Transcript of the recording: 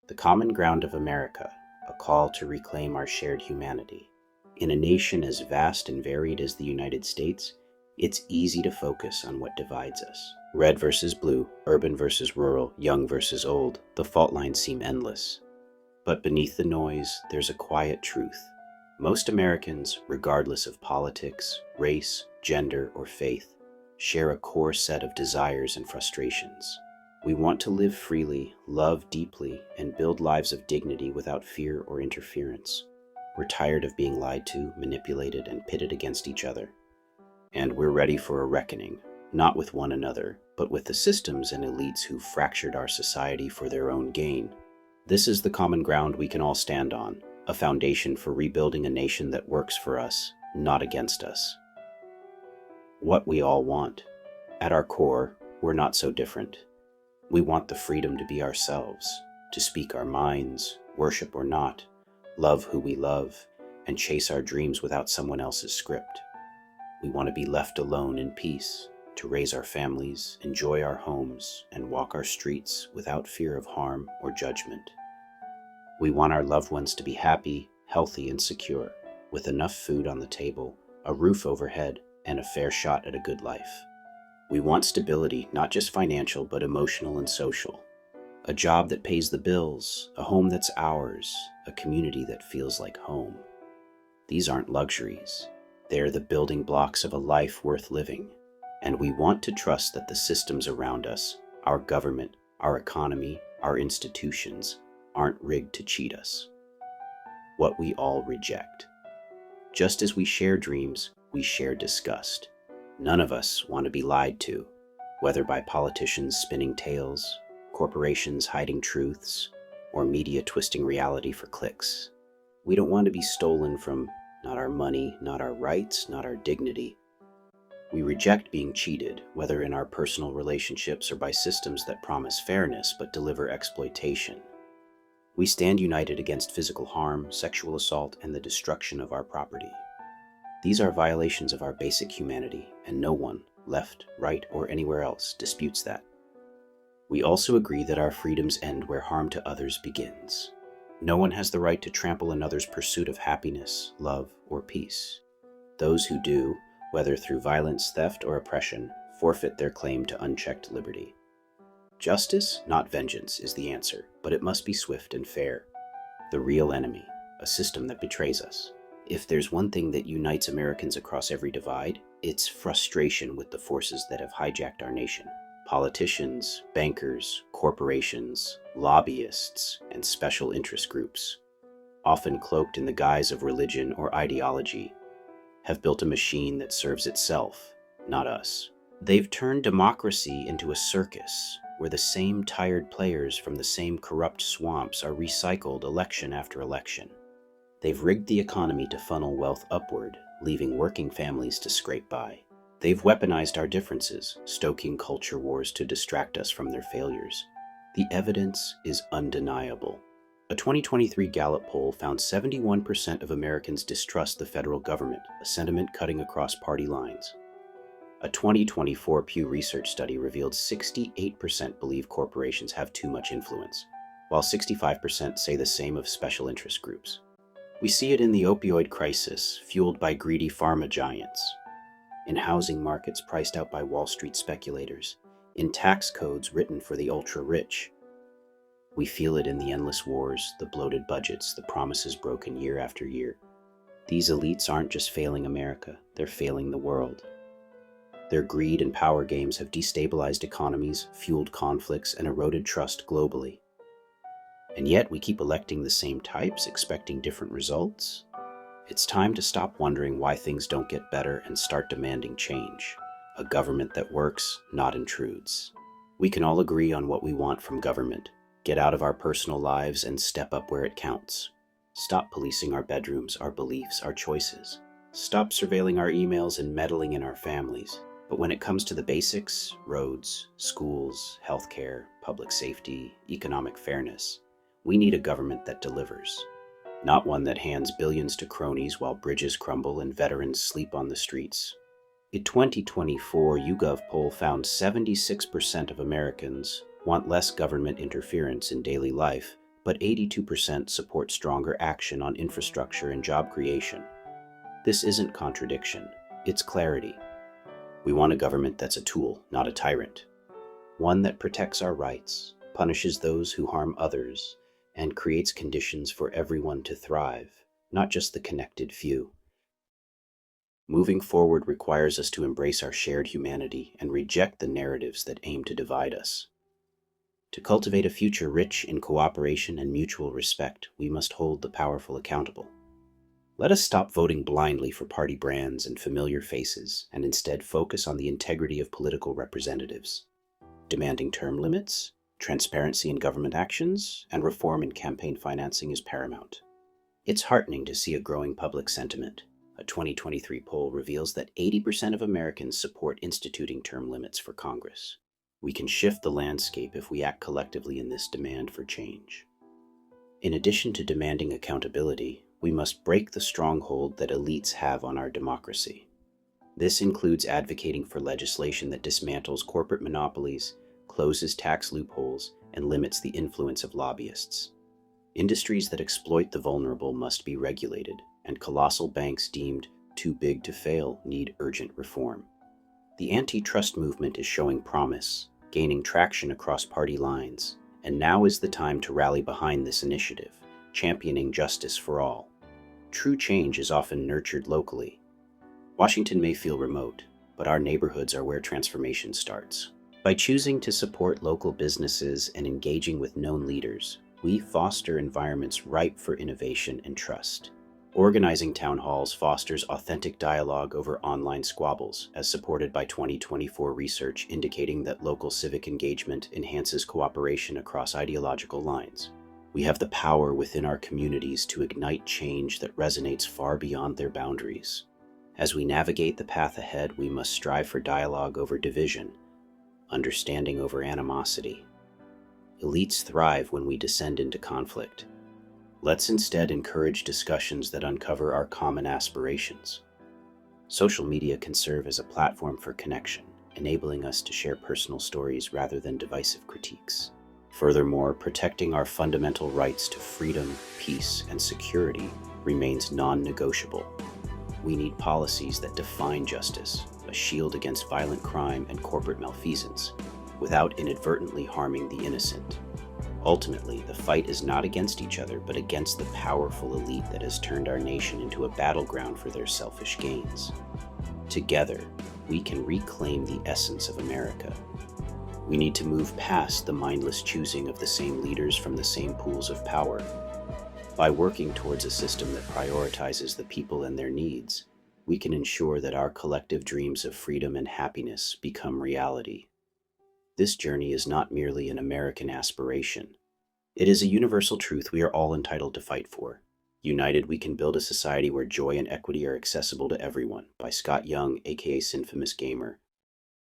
The Common Ground of America, a call to reclaim our shared humanity. In a nation as vast and varied as the United States, it's easy to focus on what divides us. Red versus blue, urban versus rural, young versus old, the fault lines seem endless. But beneath the noise, there's a quiet truth. Most Americans, regardless of politics, race, gender, or faith, share a core set of desires and frustrations. We want to live freely, love deeply, and build lives of dignity without fear or interference. We're tired of being lied to, manipulated, and pitted against each other. And we're ready for a reckoning, not with one another, but with the systems and elites who fractured our society for their own gain. This is the common ground we can all stand on, a foundation for rebuilding a nation that works for us, not against us. What we all want. At our core, we're not so different. We want the freedom to be ourselves, to speak our minds, worship or not, love who we love, and chase our dreams without someone else's script. We want to be left alone in peace, to raise our families, enjoy our homes, and walk our streets without fear of harm or judgment. We want our loved ones to be happy, healthy, and secure, with enough food on the table, a roof overhead, and a fair shot at a good life. We want stability, not just financial, but emotional and social. A job that pays the bills, a home that's ours, a community that feels like home. These aren't luxuries. They're the building blocks of a life worth living. And we want to trust that the systems around us, our government, our economy, our institutions, aren't rigged to cheat us. What we all reject. Just as we share dreams, we share disgust. None of us want to be lied to, whether by politicians spinning tales, corporations hiding truths, or media twisting reality for clicks. We don't want to be stolen from not our money, not our rights, not our dignity. We reject being cheated, whether in our personal relationships or by systems that promise fairness but deliver exploitation. We stand united against physical harm, sexual assault, and the destruction of our property. These are violations of our basic humanity, and no one, left, right, or anywhere else, disputes that. We also agree that our freedoms end where harm to others begins. No one has the right to trample another's pursuit of happiness, love, or peace. Those who do, whether through violence, theft, or oppression, forfeit their claim to unchecked liberty. Justice, not vengeance, is the answer, but it must be swift and fair. The real enemy, a system that betrays us. If there's one thing that unites Americans across every divide, it's frustration with the forces that have hijacked our nation. Politicians, bankers, corporations, lobbyists, and special interest groups, often cloaked in the guise of religion or ideology, have built a machine that serves itself, not us. They've turned democracy into a circus, where the same tired players from the same corrupt swamps are recycled election after election. They've rigged the economy to funnel wealth upward, leaving working families to scrape by. They've weaponized our differences, stoking culture wars to distract us from their failures. The evidence is undeniable. A 2023 Gallup poll found 71% of Americans distrust the federal government, a sentiment cutting across party lines. A 2024 Pew Research study revealed 68% believe corporations have too much influence, while 65% say the same of special interest groups. We see it in the opioid crisis, fueled by greedy pharma giants, in housing markets priced out by Wall Street speculators, in tax codes written for the ultra-rich. We feel it in the endless wars, the bloated budgets, the promises broken year after year. These elites aren't just failing America, they're failing the world. Their greed and power games have destabilized economies, fueled conflicts, and eroded trust globally. And yet we keep electing the same types, expecting different results. It's time to stop wondering why things don't get better and start demanding change. A government that works, not intrudes. We can all agree on what we want from government. Get out of our personal lives and step up where it counts. Stop policing our bedrooms, our beliefs, our choices. Stop surveilling our emails and meddling in our families. But when it comes to the basics, roads, schools, healthcare, public safety, economic fairness, we need a government that delivers, not one that hands billions to cronies while bridges crumble and veterans sleep on the streets. A 2024 YouGov poll found 76% of Americans want less government interference in daily life, but 82% support stronger action on infrastructure and job creation. This isn't contradiction, it's clarity. We want a government that's a tool, not a tyrant. One that protects our rights, punishes those who harm others, and creates conditions for everyone to thrive, not just the connected few. Moving forward requires us to embrace our shared humanity and reject the narratives that aim to divide us. To cultivate a future rich in cooperation and mutual respect, we must hold the powerful accountable. Let us stop voting blindly for party brands and familiar faces and instead focus on the integrity of political representatives. Demanding term limits, transparency in government actions, and reform in campaign financing is paramount. It's heartening to see a growing public sentiment. A 2023 poll reveals that 80% of Americans support instituting term limits for Congress. We can shift the landscape if we act collectively in this demand for change. In addition to demanding accountability, we must break the stronghold that elites have on our democracy. This includes advocating for legislation that dismantles corporate monopolies, closes tax loopholes, and limits the influence of lobbyists. Industries that exploit the vulnerable must be regulated, and colossal banks deemed too big to fail need urgent reform. The antitrust movement is showing promise, gaining traction across party lines, and now is the time to rally behind this initiative, championing justice for all. True change is often nurtured locally. Washington may feel remote, but our neighborhoods are where transformation starts. By choosing to support local businesses and engaging with known leaders, we foster environments ripe for innovation and trust. Organizing town halls fosters authentic dialogue over online squabbles, as supported by 2024 research indicating that local civic engagement enhances cooperation across ideological lines. We have the power within our communities to ignite change that resonates far beyond their boundaries. As we navigate the path ahead, we must strive for dialogue over division, understanding over animosity. Elites thrive when we descend into conflict. Let's instead encourage discussions that uncover our common aspirations. Social media can serve as a platform for connection, enabling us to share personal stories rather than divisive critiques. Furthermore, protecting our fundamental rights to freedom, peace, and security remains non-negotiable. We need policies that define justice, a shield against violent crime and corporate malfeasance, without inadvertently harming the innocent. Ultimately, the fight is not against each other, but against the powerful elite that has turned our nation into a battleground for their selfish gains. Together, we can reclaim the essence of America. We need to move past the mindless choosing of the same leaders from the same pools of power. By working towards a system that prioritizes the people and their needs, we can ensure that our collective dreams of freedom and happiness become reality. This journey is not merely an American aspiration. It is a universal truth we are all entitled to fight for. United, we can build a society where joy and equity are accessible to everyone, by Scott Young, aka Sinfamous Gamer,